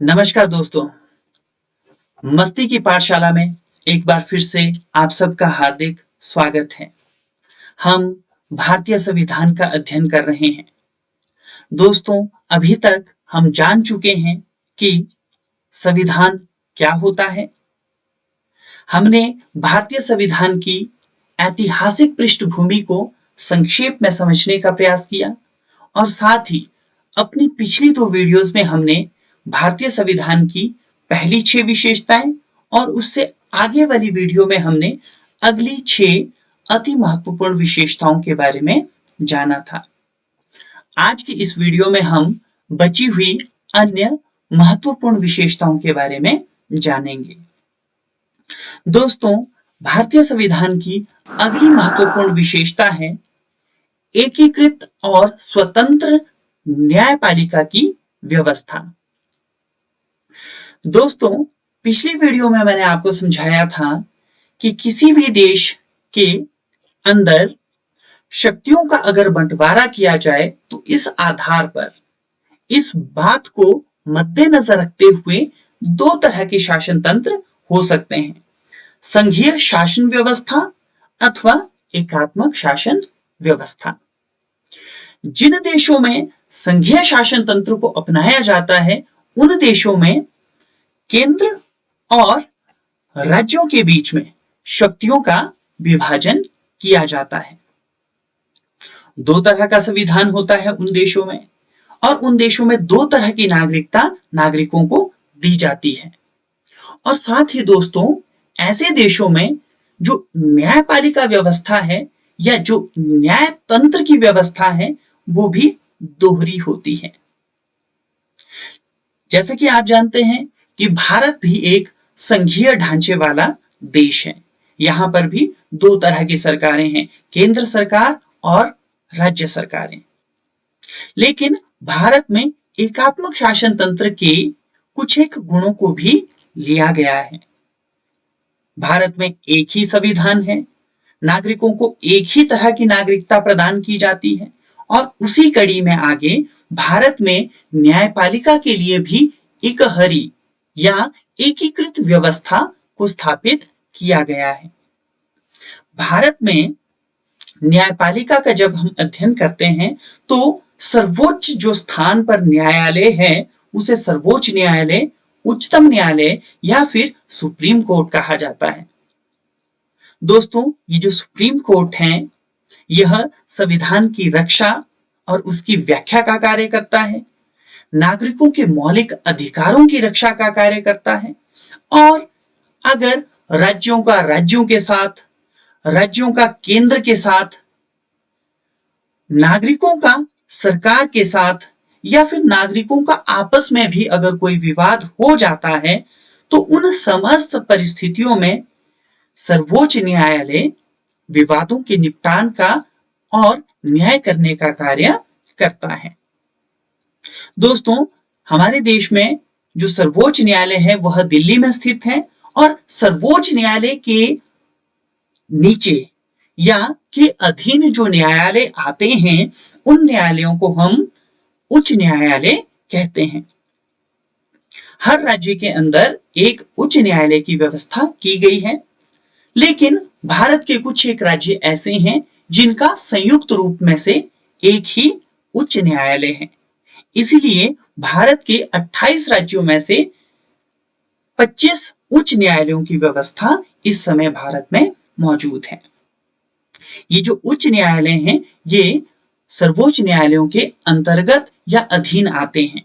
नमस्कार दोस्तों, मस्ती की पाठशाला में एक बार फिर से आप सबका हार्दिक स्वागत है। हम भारतीय संविधान का अध्ययन कर रहे हैं। दोस्तों, अभी तक हम जान चुके हैं कि संविधान क्या होता है। हमने भारतीय संविधान की ऐतिहासिक पृष्ठभूमि को संक्षेप में समझने का प्रयास किया और साथ ही अपनी पिछली 2 वीडियोस में हमने भारतीय संविधान की पहली 6 विशेषताएं और उससे आगे वाली वीडियो में हमने अगली 6 अति महत्वपूर्ण विशेषताओं के बारे में जाना था। आज की इस वीडियो में हम बची हुई अन्य महत्वपूर्ण विशेषताओं के बारे में जानेंगे। दोस्तों, भारतीय संविधान की अगली महत्वपूर्ण विशेषता है एकीकृत और स्वतंत्र न्यायपालिका की व्यवस्था। दोस्तों, पिछली वीडियो में मैंने आपको समझाया था कि किसी भी देश के अंदर शक्तियों का अगर बंटवारा किया जाए तो इस आधार पर इस बात को मद्देनजर रखते हुए 2 तरह के शासन तंत्र हो सकते हैं, संघीय शासन व्यवस्था अथवा एकात्मक शासन व्यवस्था। जिन देशों में संघीय शासन तंत्र को अपनाया जाता है उन देशों में केंद्र और राज्यों के बीच में शक्तियों का विभाजन किया जाता है। 2 तरह का संविधान होता है उन देशों में और उन देशों में 2 तरह की नागरिकता नागरिकों को दी जाती है। और साथ ही दोस्तों, ऐसे देशों में जो न्यायपालिका व्यवस्था है या जो न्याय तंत्र की व्यवस्था है वो भी दोहरी होती है। जैसे कि आप जानते हैं कि भारत भी एक संघीय ढांचे वाला देश है। यहां पर भी 2 तरह की सरकारें हैं, केंद्र सरकार और राज्य सरकारें। लेकिन भारत में एकात्मक शासन तंत्र के कुछ एक गुणों को भी लिया गया है। भारत में एक ही संविधान है, नागरिकों को एक ही तरह की नागरिकता प्रदान की जाती है और उसी कड़ी में आगे भारत में न्यायपालिका के लिए भी इकहरी या एकीकृत व्यवस्था को स्थापित किया गया है। भारत में न्यायपालिका का जब हम अध्ययन करते हैं तो सर्वोच्च जो स्थान पर न्यायालय है उसे सर्वोच्च न्यायालय, उच्चतम न्यायालय या फिर सुप्रीम कोर्ट कहा जाता है। दोस्तों, ये जो सुप्रीम कोर्ट है यह संविधान की रक्षा और उसकी व्याख्या का कार्य करता है, नागरिकों के मौलिक अधिकारों की रक्षा का कार्य करता है और अगर राज्यों का राज्यों के साथ, राज्यों का केंद्र के साथ, नागरिकों का सरकार के साथ या फिर नागरिकों का आपस में भी अगर कोई विवाद हो जाता है तो उन समस्त परिस्थितियों में सर्वोच्च न्यायालय विवादों के निपटान का और न्याय करने का कार्य करता है। दोस्तों, हमारे देश में जो सर्वोच्च न्यायालय है वह दिल्ली में स्थित है और सर्वोच्च न्यायालय के नीचे या के अधीन जो न्यायालय आते हैं उन न्यायालयों को हम उच्च न्यायालय कहते हैं। हर राज्य के अंदर एक उच्च न्यायालय की व्यवस्था की गई है, लेकिन भारत के कुछ एक राज्य ऐसे हैं जिनका संयुक्त रूप में से एक ही उच्च न्यायालय है। इसीलिए भारत के 28 राज्यों में से 25 उच्च न्यायालयों की व्यवस्था इस समय भारत में मौजूद है। ये जो उच्च न्यायालय हैं ये सर्वोच्च न्यायालयों के अंतर्गत या अधीन आते हैं।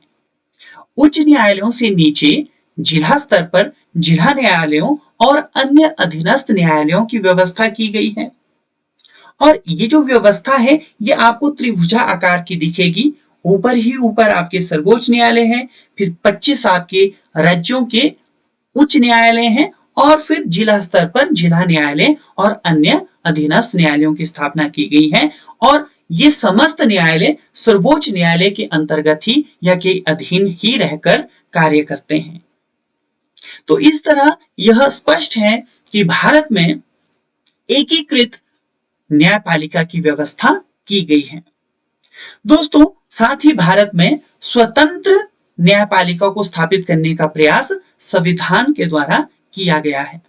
उच्च न्यायालयों से नीचे जिला स्तर पर जिला न्यायालयों और अन्य अधीनस्थ न्यायालयों की व्यवस्था की गई है और ये जो व्यवस्था है ये आपको त्रिभुजा आकार की दिखेगी। ऊपर ही ऊपर आपके सर्वोच्च न्यायालय है, फिर 25 आपके राज्यों के उच्च न्यायालय हैं और फिर जिला स्तर पर जिला न्यायालय और अन्य अधीनस्थ न्यायालयों की स्थापना की गई है और ये समस्त न्यायालय सर्वोच्च न्यायालय के अंतर्गत ही या के अधीन ही रहकर कार्य करते हैं। तो इस तरह यह स्पष्ट है कि भारत में एकीकृत न्यायपालिका की व्यवस्था की गई है। दोस्तों, साथ ही भारत में स्वतंत्र न्यायपालिका को स्थापित करने का प्रयास संविधान के द्वारा किया गया है।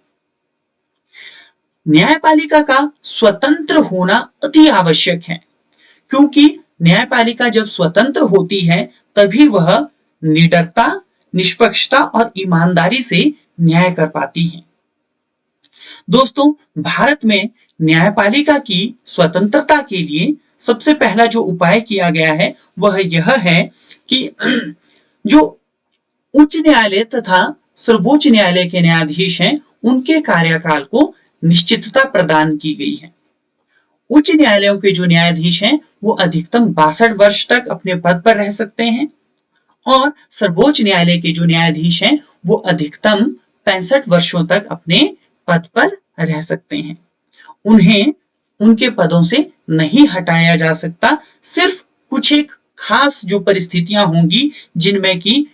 न्यायपालिका का स्वतंत्र होना अति आवश्यक है, क्योंकि न्यायपालिका जब स्वतंत्र होती है तभी वह निडरता, निष्पक्षता और ईमानदारी से न्याय कर पाती है। दोस्तों, भारत में न्यायपालिका की स्वतंत्रता के लिए सबसे पहला जो उपाय किया गया है वह यह है कि जो उच्च न्यायालय तथा सर्वोच्च न्यायालय के न्यायाधीश हैं, उनके कार्यकाल को निश्चितता प्रदान की गई है। उच्च न्यायालयों के जो न्यायाधीश हैं वो अधिकतम 62 वर्ष तक अपने पद पर रह सकते हैं और सर्वोच्च न्यायालय के जो न्यायाधीश हैं वो अधिकतम 65 वर्षों तक अपने पद पर रह सकते हैं। उन्हें उनके पदों से नहीं हटाया जा सकता, सिर्फ कुछ एक खास जो परिस्थितियां होंगी जिनमें कि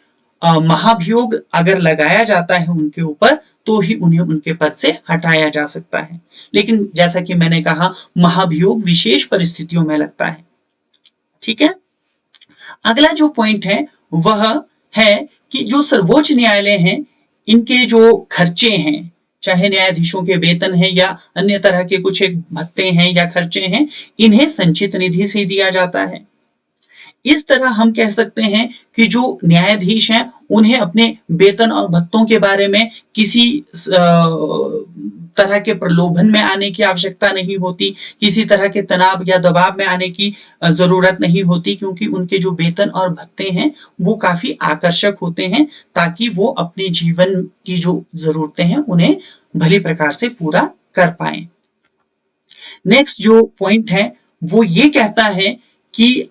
महाभियोग अगर लगाया जाता है उनके ऊपर तो ही उन्हें उनके पद से हटाया जा सकता है। लेकिन जैसा कि मैंने कहा, महाभियोग विशेष परिस्थितियों में लगता है। ठीक है। अगला जो पॉइंट है वह है कि जो सर्वोच्च न्यायालय हैं, इनके जो खर्चे हैं, चाहे न्यायाधीशों के वेतन है या अन्य तरह के कुछ एक भत्ते हैं या खर्चे हैं, इन्हें संचित निधि से दिया जाता है। इस तरह हम कह सकते हैं कि जो न्यायाधीश हैं उन्हें अपने वेतन और भत्तों के बारे में किसी तरह के प्रलोभन में आने की आवश्यकता नहीं होती, किसी तरह के तनाव या दबाव में आने की जरूरत नहीं होती, क्योंकि उनके जो वेतन और भत्ते हैं वो काफी आकर्षक होते हैं ताकि वो अपने जीवन की जो जरूरतें हैं उन्हें भली प्रकार से पूरा कर पाए। नेक्स्ट जो पॉइंट है वो ये कहता है कि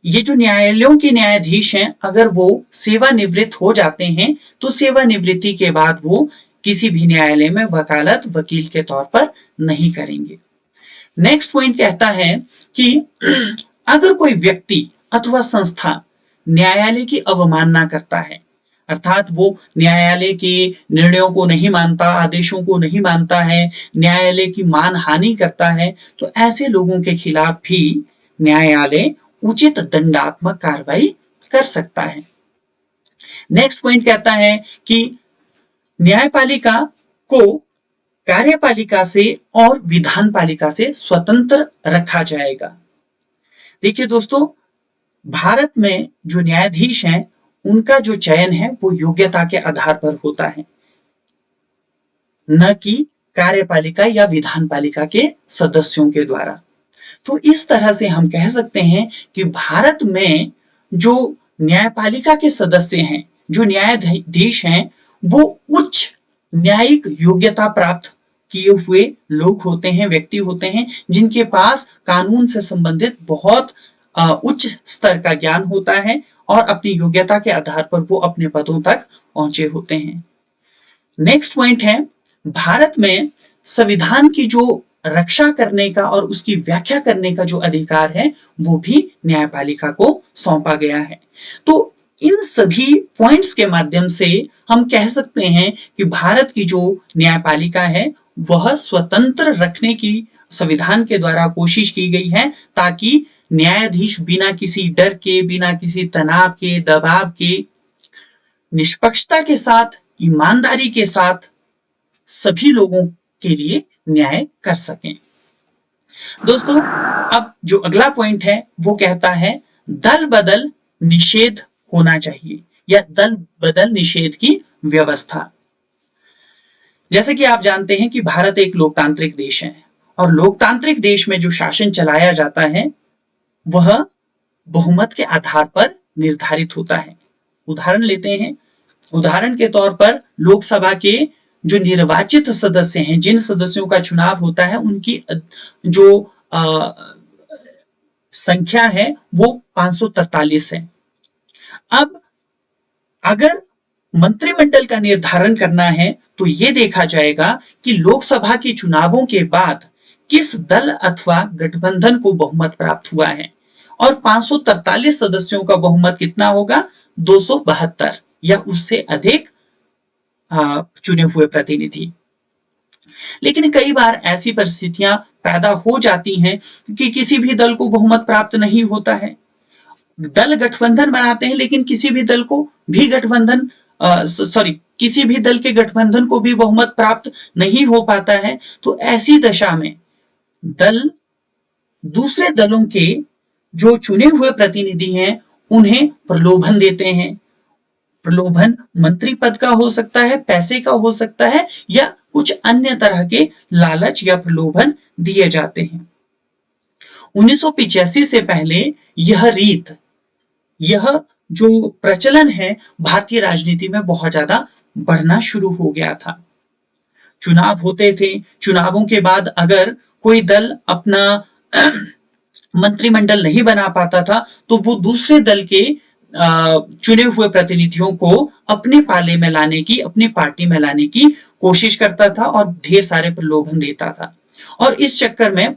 ये जो न्यायालयों के न्यायाधीश हैं, अगर वो सेवानिवृत्त हो जाते हैं तो सेवानिवृत्ति के बाद वो किसी भी न्यायालय में वकालत वकील के तौर पर नहीं करेंगे। नेक्स्ट पॉइंट कहता है कि अगर कोई व्यक्ति अथवा संस्था न्यायालय की अवमानना करता है, अर्थात वो न्यायालय के निर्णयों को नहीं मानता, आदेशों को नहीं मानता है, न्यायालय की मानहानि करता है, तो ऐसे लोगों के खिलाफ भी न्यायालय उचित दंडात्मक कार्रवाई कर सकता है। नेक्स्ट पॉइंट कहता है कि न्यायपालिका को कार्यपालिका से और विधानपालिका से स्वतंत्र रखा जाएगा। देखिए दोस्तों, भारत में जो न्यायाधीश हैं उनका जो चयन है वो योग्यता के आधार पर होता है, न कि कार्यपालिका या विधानपालिका के सदस्यों के द्वारा। तो इस तरह से हम कह सकते हैं कि भारत में जो न्यायपालिका के सदस्य हैं, जो न्यायाधीश हैं, वो उच्च न्यायिक योग्यता प्राप्त किए हुए लोग होते हैं, व्यक्ति होते हैं, जिनके पास कानून से संबंधित बहुत उच्च स्तर का ज्ञान होता है और अपनी योग्यता के आधार पर वो अपने पदों तक पहुंचे होते हैं। नेक्स्ट पॉइंट है, भारत में संविधान की जो रक्षा करने का और उसकी व्याख्या करने का जो अधिकार है वो भी न्यायपालिका को सौंपा गया है। तो इन सभी पॉइंट्स के माध्यम से हम कह सकते हैं कि भारत की जो न्यायपालिका है वह स्वतंत्र रखने की संविधान के द्वारा कोशिश की गई है, ताकि न्यायाधीश बिना किसी डर के, बिना किसी तनाव के, दबाव के, निष्पक्षता के साथ, ईमानदारी के साथ सभी लोगों के लिए न्याय कर सकें। दोस्तों, अब जो अगला पॉइंट है वो कहता है दल बदल निषेध होना चाहिए या दल बदल निषेध की व्यवस्था। जैसे कि आप जानते हैं कि भारत एक लोकतांत्रिक देश है और लोकतांत्रिक देश में जो शासन चलाया जाता है वह बहुमत के आधार पर निर्धारित होता है। उदाहरण लेते हैं, उदाहरण के तौर पर लोकसभा के जो निर्वाचित सदस्य हैं, जिन सदस्यों का चुनाव होता है, उनकी जो संख्या है वो 543 है। अब अगर मंत्रिमंडल का निर्धारण करना है तो ये देखा जाएगा कि लोकसभा के चुनावों के बाद किस दल अथवा गठबंधन को बहुमत प्राप्त हुआ है और 543 सदस्यों का बहुमत कितना होगा, 272 या उससे अधिक चुने हुए प्रतिनिधि। लेकिन कई बार ऐसी परिस्थितियां पैदा हो जाती हैं कि किसी भी दल को बहुमत प्राप्त नहीं होता है दल गठबंधन बनाते हैं लेकिन किसी भी दल को भी गठबंधन किसी भी दल के गठबंधन को भी बहुमत प्राप्त नहीं हो पाता है, तो ऐसी दशा में दल दूसरे दलों के जो चुने हुए प्रतिनिधि हैं उन्हें प्रलोभन देते हैं। प्रलोभन मंत्री पद का हो सकता है, पैसे का हो सकता है, या कुछ अन्य तरह के लालच या प्रलोभन दिए जाते हैं। 1985 से पहले यह जो प्रचलन है भारतीय राजनीति में बहुत ज्यादा बढ़ना शुरू हो गया था। चुनाव होते थे, चुनावों के बाद अगर कोई दल अपना मंत्रिमंडल नहीं बना पाता था तो वो दूसरे दल के चुने हुए प्रतिनिधियों को अपने पाले में लाने की, अपनी पार्टी में लाने की कोशिश करता था और ढेर सारे प्रलोभन देता था। और इस चक्कर में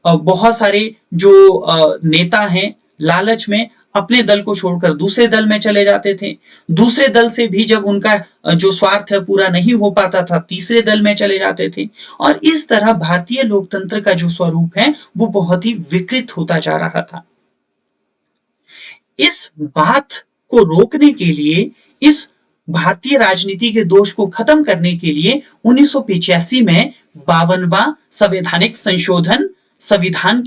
बहुत सारे जो नेता हैं लालच में अपने दल को छोड़कर दूसरे दल में चले जाते थे। दूसरे दल से भी जब उनका जो स्वार्थ है पूरा नहीं हो पाता था, तीसरे दल में चले जाते थे। और इस तरह भारतीय लोकतंत्र का जो स्वरूप है वो बहुत ही विकृत होता जा रहा था। इस बात को रोकने के लिए, इस भारतीय राजनीति के दोष को खत्म करने के लिए 1985 में 52वां संवैधानिक संशोधन संविधान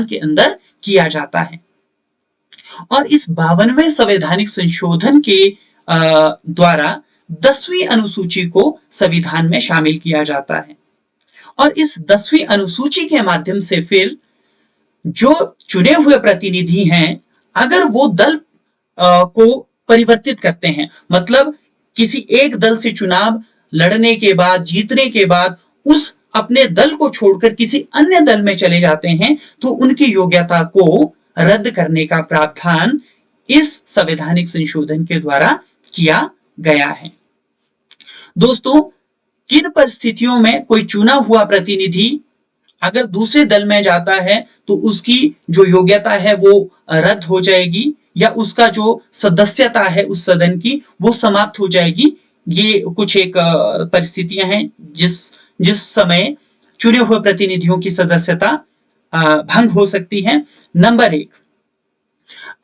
के अंदर किया जाता है। और इस 52वें संवैधानिक संशोधन के द्वारा 10वीं अनुसूची को संविधान में शामिल किया जाता है। और इस 10वीं अनुसूची के माध्यम से फिर जो चुने हुए प्रतिनिधि हैं, अगर वो दल को परिवर्तित करते हैं, मतलब किसी एक दल से चुनाव लड़ने के बाद, जीतने के बाद उस अपने दल को छोड़कर किसी अन्य दल में चले जाते हैं, तो उनकी योग्यता को रद्द करने का प्रावधान इस संवैधानिक संशोधन के द्वारा किया गया है। दोस्तों, किन परिस्थितियों में कोई चुना हुआ प्रतिनिधि अगर दूसरे दल में जाता है तो उसकी जो योग्यता है वो रद्द हो जाएगी, या उसका जो सदस्यता है उस सदन की वो समाप्त हो जाएगी। ये कुछ एक परिस्थितियां हैं जिस समय चुने हुए प्रतिनिधियों की सदस्यता भंग हो सकती है। नंबर 1,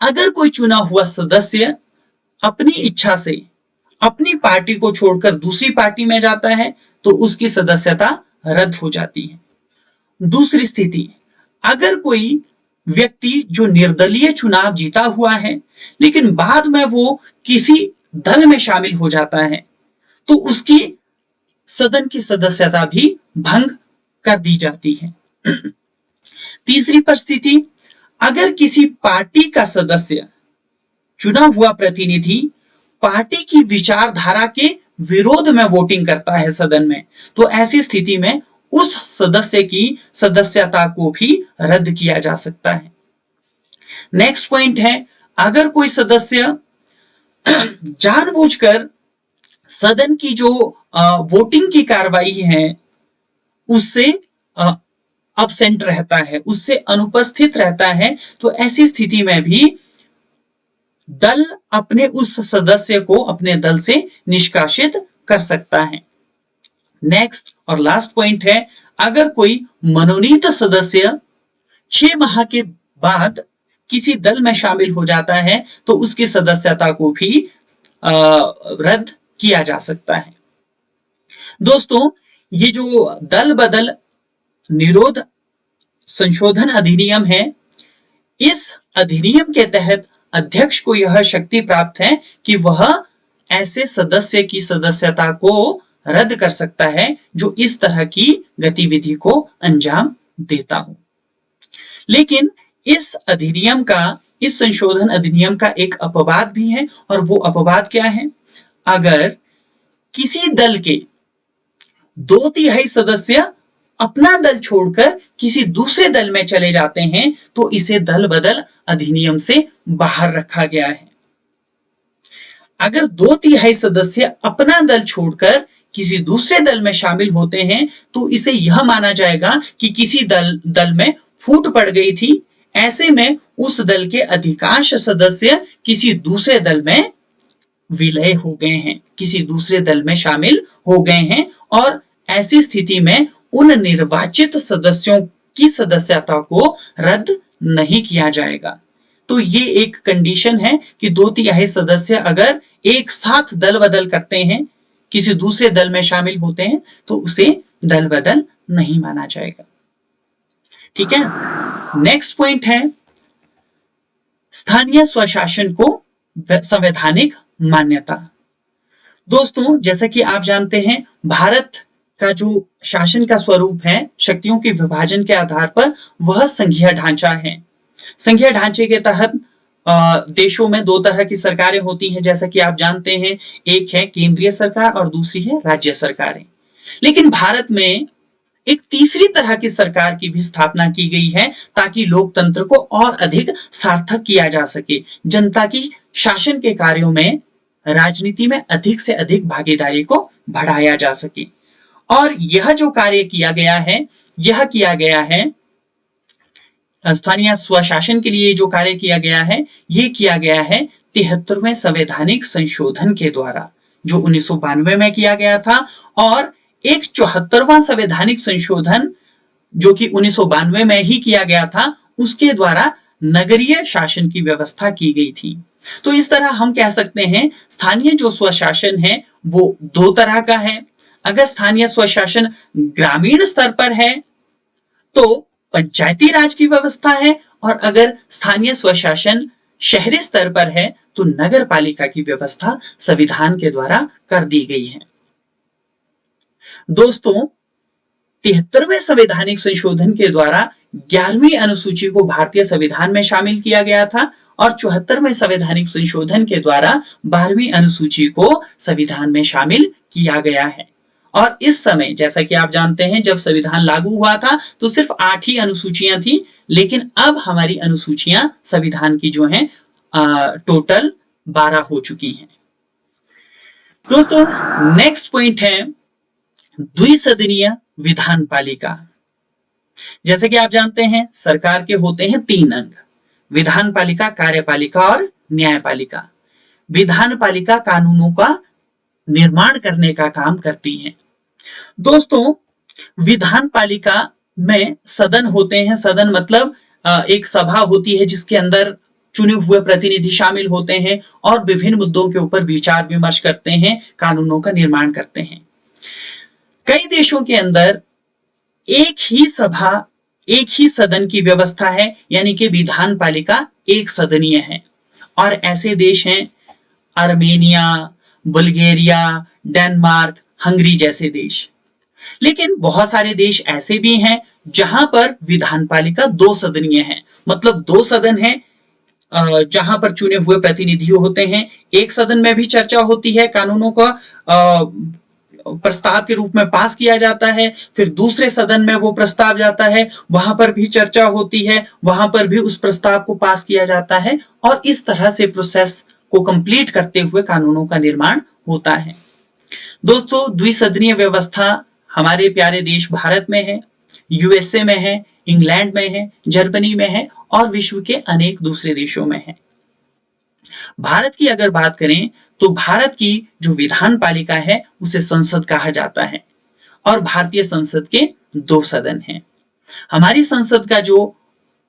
अगर कोई चुना हुआ सदस्य अपनी इच्छा से अपनी पार्टी को छोड़कर दूसरी पार्टी में जाता है तो उसकी सदस्यता रद्द हो जाती है। दूसरी स्थिति, अगर कोई व्यक्ति जो निर्दलीय चुनाव जीता हुआ है लेकिन बाद में वो किसी दल में शामिल हो जाता है तो उसकी सदन की सदस्यता भी भंग कर दी जाती है। तीसरी परिस्थिति, अगर किसी पार्टी का सदस्य, चुना हुआ प्रतिनिधि पार्टी की विचारधारा के विरोध में वोटिंग करता है सदन में, तो ऐसी स्थिति में उस सदस्य की सदस्यता को भी रद्द किया जा सकता है। नेक्स्ट पॉइंट है, अगर कोई सदस्य जानबूझकर सदन की जो वोटिंग की कार्रवाई है उससे अब्सेंट रहता है, उससे अनुपस्थित रहता है, तो ऐसी स्थिति में भी दल अपने उस सदस्य को अपने दल से निष्कासित कर सकता है। नेक्स्ट और लास्ट पॉइंट है, अगर कोई मनोनीत सदस्य 6 माह के बाद किसी दल में शामिल हो जाता है तो उसकी सदस्यता को भी रद्द किया जा सकता है। दोस्तों, ये जो दल बदल निरोध संशोधन अधिनियम है, इस अधिनियम के तहत अध्यक्ष को यह शक्ति प्राप्त है कि वह ऐसे सदस्य की सदस्यता को रद्द कर सकता है जो इस तरह की गतिविधि को अंजाम देता हो। लेकिन इस संशोधन अधिनियम का एक अपवाद भी है, और वो अपवाद क्या है? अगर किसी दल के 2/3 सदस्य अपना दल छोड़कर किसी दूसरे दल में चले जाते हैं तो इसे दल बदल अधिनियम से बाहर रखा गया है। अगर 2/3 सदस्य अपना दल छोड़कर किसी दूसरे दल में शामिल होते हैं तो इसे यह माना जाएगा कि किसी दल में फूट पड़ गई थी। ऐसे में उस दल के अधिकांश सदस्य किसी दूसरे दल में विलय हो गए हैं, किसी दूसरे दल में शामिल हो गए हैं, और ऐसी स्थिति में उन निर्वाचित सदस्यों की सदस्यता को रद्द नहीं किया जाएगा। तो ये एक कंडीशन है कि 2/3 सदस्य अगर एक साथ दल बदल करते हैं, किसी दूसरे दल में शामिल होते हैं, तो उसे दल बदल नहीं माना जाएगा। ठीक है, नेक्स्ट पॉइंट है स्थानीय स्वशासन को संवैधानिक मान्यता। दोस्तों, जैसा कि आप जानते हैं, भारत का जो शासन का स्वरूप है शक्तियों के विभाजन के आधार पर, वह संघीय ढांचा है। संघीय ढांचे के तहत देशों में दो तरह की सरकारें होती हैं, जैसा कि आप जानते हैं, एक है केंद्रीय सरकार और दूसरी है राज्य सरकारें। लेकिन भारत में एक तीसरी तरह की सरकार की भी स्थापना की गई है, ताकि लोकतंत्र को और अधिक सार्थक किया जा सके, जनता की शासन के कार्यों में, राजनीति में अधिक से अधिक भागीदारी को बढ़ाया जा सके। और यह जो कार्य किया गया है, यह किया गया है स्थानीय स्वशासन के लिए जो कार्य किया गया है, ये किया गया है 73वें संवैधानिक संशोधन के द्वारा, जो 1992 में किया गया था, और एक 74वां संवैधानिक संशोधन जो कि 1992 में ही किया गया था, उसके द्वारा नगरीय शासन की व्यवस्था की गई थी। तो इस तरह हम कह सकते हैं स्थानीय जो स्वशासन है वो दो तरह का है। अगर स्थानीय स्वशासन ग्रामीण स्तर पर है तो पंचायती राज की व्यवस्था है, और अगर स्थानीय स्वशासन शहरी स्तर पर है तो नगर पालिका की व्यवस्था संविधान के द्वारा कर दी गई है। दोस्तों, 73वें संवैधानिक संशोधन के द्वारा 11वीं अनुसूची को भारतीय संविधान में शामिल किया गया था, और 74वें संवैधानिक संशोधन के द्वारा 12वीं अनुसूची को संविधान में शामिल किया गया है। और इस समय, जैसा कि आप जानते हैं, जब संविधान लागू हुआ था तो सिर्फ 8 ही अनुसूचियां थी, लेकिन अब हमारी अनुसूचियां संविधान की जो हैं टोटल 12 हो चुकी हैं। दोस्तों, नेक्स्ट पॉइंट है द्विसदनीय विधान पालिका। जैसे कि आप जानते हैं, सरकार के होते हैं 3 अंग: विधान पालिका, कार्यपालिका और न्यायपालिका। विधान पालिका कानूनों का निर्माण करने का काम करती है। दोस्तों, विधान पालिका में सदन होते हैं। सदन मतलब एक सभा होती है जिसके अंदर चुने हुए प्रतिनिधि शामिल होते हैं और विभिन्न मुद्दों के ऊपर विचार विमर्श करते हैं, कानूनों का निर्माण करते हैं। कई देशों के अंदर एक ही सभा, एक ही सदन की व्यवस्था है, यानी कि विधान पालिका एक सदनीय है। और ऐसे देश हैं आर्मेनिया, बुल्गारिया, डेनमार्क, हंगरी जैसे देश। लेकिन बहुत सारे देश ऐसे भी हैं जहां पर विधान पालिका 2 सदनीय है, मतलब 2 सदन है जहां पर चुने हुए प्रतिनिधि होते हैं। एक सदन में भी चर्चा होती है, कानूनों का प्रस्ताव के रूप में पास किया जाता है, फिर दूसरे सदन में वो प्रस्ताव जाता है, वहां पर भी चर्चा होती है, वहां पर भी उस प्रस्ताव को पास किया जाता है, और इस तरह से प्रोसेस को कंप्लीट करते हुए कानूनों का निर्माण होता है। दोस्तों, द्विसदनीय व्यवस्था हमारे प्यारे देश भारत में है, यूएसए में है, इंग्लैंड में है, जर्मनी में है और विश्व के अनेक दूसरे देशों में है। भारत की अगर बात करें तो भारत की जो विधान पालिका है उसे संसद कहा जाता है, और भारतीय संसद के 2 सदन हैं। हमारी संसद का जो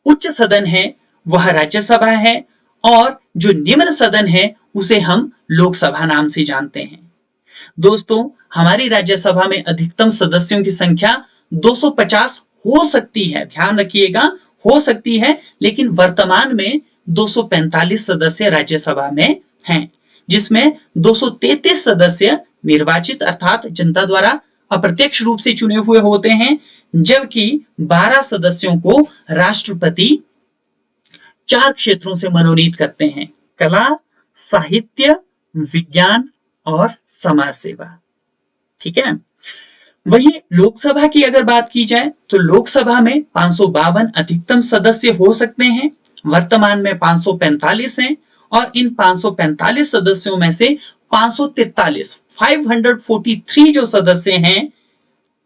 उच्च सदन है वह राज्यसभा है, और जो निम्न सदन है उसे हम लोकसभा नाम से जानते हैं। दोस्तों, हमारी राज्यसभा में अधिकतम सदस्यों की संख्या 250 हो सकती है, ध्यान रखिएगा, हो सकती है, लेकिन वर्तमान में 245 सदस्य राज्यसभा में हैं, जिसमें 233 सदस्य निर्वाचित अर्थात जनता द्वारा अप्रत्यक्ष रूप से चुने हुए होते हैं, जबकि 12 सदस्यों को राष्ट्रपति 4 क्षेत्रों से मनोनीत करते हैं: कला, साहित्य, विज्ञान और समाज सेवा। ठीक है। वहीं लोकसभा की अगर बात की जाए तो लोकसभा में 552 अधिकतम सदस्य हो सकते हैं, वर्तमान में 545 हैं, और इन 545 सदस्यों में से 543 जो सदस्य हैं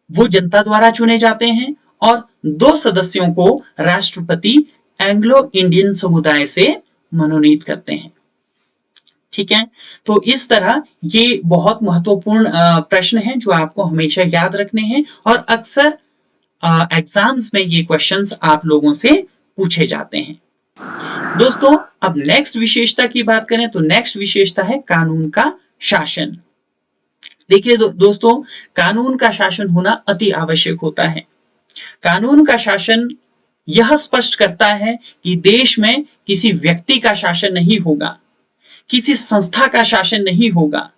वो जनता द्वारा चुने जाते हैं, और 2 सदस्यों को राष्ट्रपति एंग्लो इंडियन समुदाय से मनोनीत करते हैं। ठीक है, तो इस तरह ये बहुत महत्वपूर्ण प्रश्न हैं जो आपको हमेशा याद रखने हैं, और अक्सर एग्जाम्स में ये क्वेश्चंस आप लोगों से पूछे जाते हैं। दोस्तों अब नेक्स्ट विशेषता की बात करें तो नेक्स्ट विशेषता है कानून का शासन। देखिए दोस्तों, कानून का शासन होना अति आवश्यक होता है। कानून का शासन यह स्पष्ट करता है कि देश में किसी व्यक्ति का शासन नहीं होगा, किसी संस्था का शासन नहीं होगा,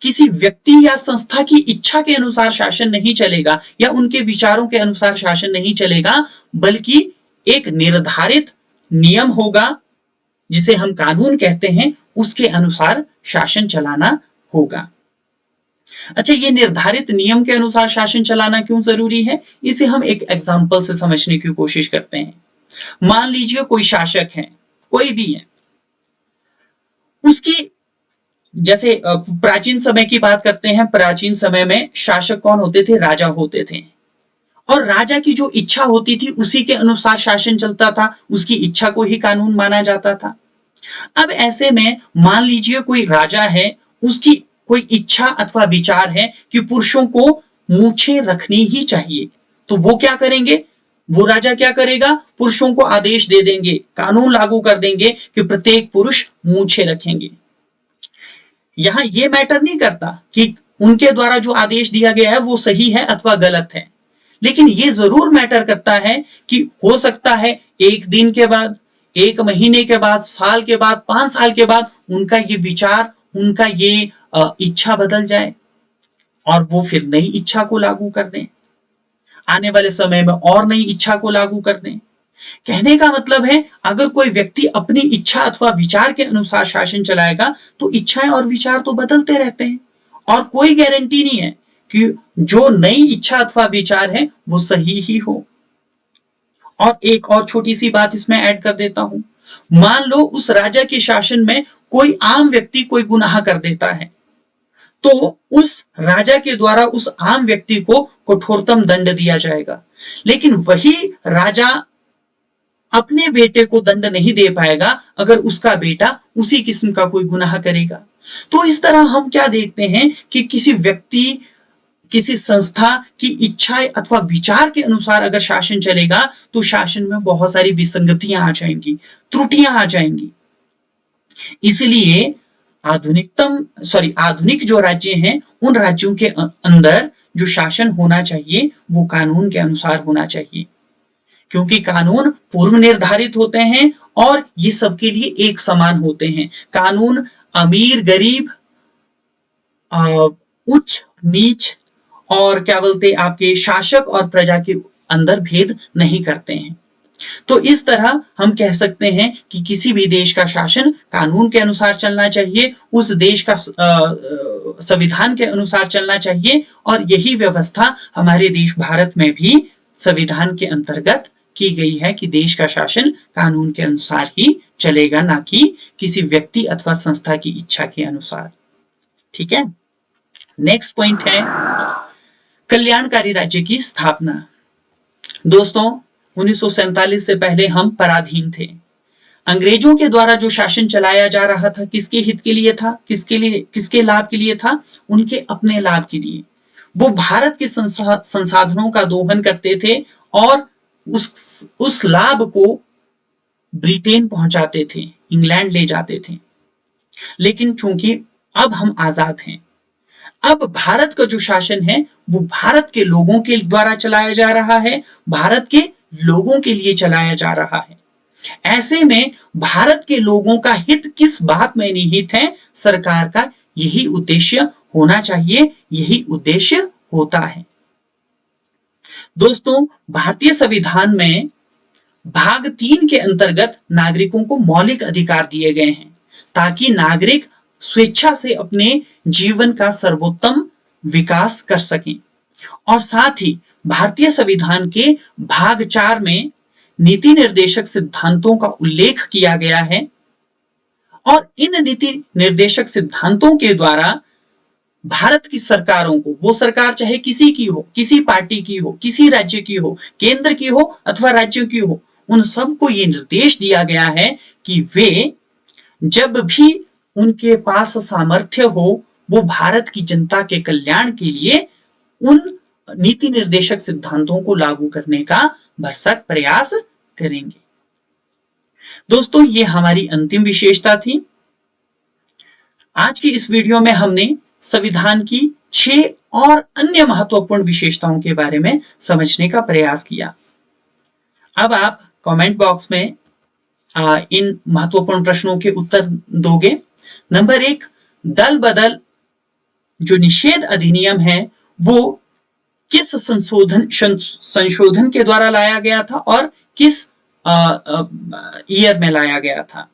किसी व्यक्ति या संस्था की इच्छा के अनुसार शासन नहीं चलेगा या उनके विचारों के अनुसार शासन नहीं चलेगा, बल्कि एक निर्धारित नियम होगा जिसे हम कानून कहते हैं, उसके अनुसार शासन चलाना होगा। अच्छा, ये निर्धारित नियम के अनुसार शासन चलाना क्यों जरूरी है, इसे हम एक एग्जाम्पल से समझने की कोशिश करते हैं। मान लीजिए कोई शासक है, कोई भी है, उसकी जैसे प्राचीन समय की बात करते हैं। प्राचीन समय में शासक कौन होते थे? राजा होते थे। और राजा की जो इच्छा होती थी उसी के अनुसार शासन चलता था, उसकी इच्छा को ही कानून माना जाता था। अब ऐसे में मान लीजिए कोई राजा है, उसकी कोई इच्छा अथवा विचार है कि पुरुषों को मूछें रखनी ही चाहिए, तो वो क्या करेंगे? वो राजा क्या करेगा? पुरुषों को आदेश दे देंगे, कानून लागू कर देंगे कि प्रत्येक पुरुष मूछें रखेंगे। यहां ये मैटर नहीं करता कि उनके द्वारा जो आदेश दिया गया है वो सही है अथवा गलत है, लेकिन ये जरूर मैटर करता है कि हो सकता है एक दिन के बाद, एक महीने के बाद, साल के बाद, 5 साल के बाद उनका ये विचार, उनका ये इच्छा बदल जाए और वो फिर नई इच्छा को लागू कर दें, आने वाले समय में और नई इच्छा को लागू कर दें। कहने का मतलब है, अगर कोई व्यक्ति अपनी इच्छा अथवा विचार के अनुसार शासन चलाएगा तो इच्छाएं और विचार तो बदलते रहते हैं और कोई गारंटी नहीं है कि जो नई इच्छा अथवा विचार है वो सही ही हो। और एक और छोटी सी बात इसमें ऐड कर देता हूं। मान लो उस राजा के शासन में कोई आम व्यक्ति कोई गुनाह कर देता है, तो उस राजा के द्वारा उस आम व्यक्ति को कठोरतम दंड दिया जाएगा, लेकिन वही राजा अपने बेटे को दंड नहीं दे पाएगा अगर उसका बेटा उसी किस्म का कोई गुनाह करेगा। तो इस तरह हम क्या देखते हैं कि किसी व्यक्ति, किसी संस्था की इच्छाएं अथवा विचार के अनुसार अगर शासन चलेगा तो शासन में बहुत सारी विसंगतियां आ जाएंगी, त्रुटियां आ जाएंगी। इसलिए आधुनिक जो राज्य हैं, उन राज्यों के अंदर जो शासन होना चाहिए वो कानून के अनुसार होना चाहिए, क्योंकि कानून पूर्व निर्धारित होते हैं और ये सबके लिए एक समान होते हैं। कानून अमीर गरीब, उच्च नीच और क्या बोलते आपके शासक और प्रजा के अंदर भेद नहीं करते हैं। तो इस तरह हम कह सकते हैं कि किसी भी देश का शासन कानून के अनुसार चलना चाहिए, उस देश का संविधान के अनुसार चलना चाहिए, और यही व्यवस्था हमारे देश भारत में भी संविधान के अंतर्गत की गई है कि देश का शासन कानून के अनुसार ही चलेगा, ना कि किसी व्यक्ति अथवा संस्था की इच्छा के अनुसार। ठीक है, नेक्स्ट पॉइंट है कल्याणकारी राज्य की स्थापना। दोस्तों 1947 से पहले हम पराधीन थे। अंग्रेजों के द्वारा जो शासन चलाया जा रहा था किसके हित के लिए था, किसके लाभ के लिए था? उनके अपने लाभ के लिए। वो भारत के संसाधनों का दोहन करते थे और उस लाभ को ब्रिटेन पहुंचाते थे, इंग्लैंड ले जाते थे। लेकिन चूंकि अब हम आजाद हैं, अब भारत का जो शासन है वो भारत के लोगों के द्वारा चलाया जा रहा है, भारत के लोगों के लिए चलाया जा रहा है। ऐसे में भारत के लोगों का हित किस बात में निहित है? सरकार का यही उद्देश्य होना चाहिए, यही उद्देश्य होता है। दोस्तों भारतीय संविधान में भाग 3 के अंतर्गत नागरिकों को मौलिक अधिकार दिए गए हैं ताकि नागरिक स्वेच्छा से अपने जीवन का सर्वोत्तम विकास कर सकें। और साथ ही भारतीय संविधान के भाग 4 में नीति निर्देशक सिद्धांतों का उल्लेख किया गया है और इन नीति निर्देशक सिद्धांतों के द्वारा भारत की सरकारों को, वो सरकार चाहे किसी की हो, किसी पार्टी की हो, किसी राज्य की हो, केंद्र की हो अथवा राज्यों की हो, उन सबको ये निर्देश दिया गया है कि वे जब भी उनके पास सामर्थ्य हो वो भारत की जनता के कल्याण के लिए उन नीति निर्देशक सिद्धांतों को लागू करने का भरसक प्रयास करेंगे। दोस्तों, ये हमारी अंतिम विशेषता थी। आज की इस वीडियो में हमने संविधान की 6 और अन्य महत्वपूर्ण विशेषताओं के बारे में समझने का प्रयास किया। अब आप कमेंट बॉक्स में इन महत्वपूर्ण प्रश्नों के उत्तर दोगे। नंबर 1, दल बदल जो निषेध अधिनियम है वो किस संशोधन के द्वारा लाया गया था और किस ईयर में लाया गया था।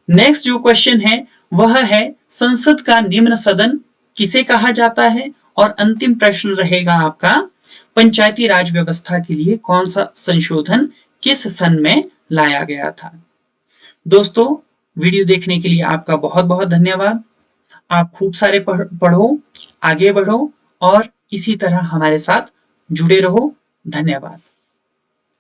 नेक्स्ट जो क्वेश्चन है वह है संसद का निम्न सदन किसे कहा जाता है। और अंतिम प्रश्न रहेगा आपका, पंचायती राज व्यवस्था के लिए कौन सा संशोधन किस सन में लाया गया था। दोस्तों, वीडियो देखने के लिए आपका बहुत बहुत धन्यवाद। आप खूब सारे पढ़ो, आगे बढ़ो और इसी तरह हमारे साथ जुड़े रहो। धन्यवाद।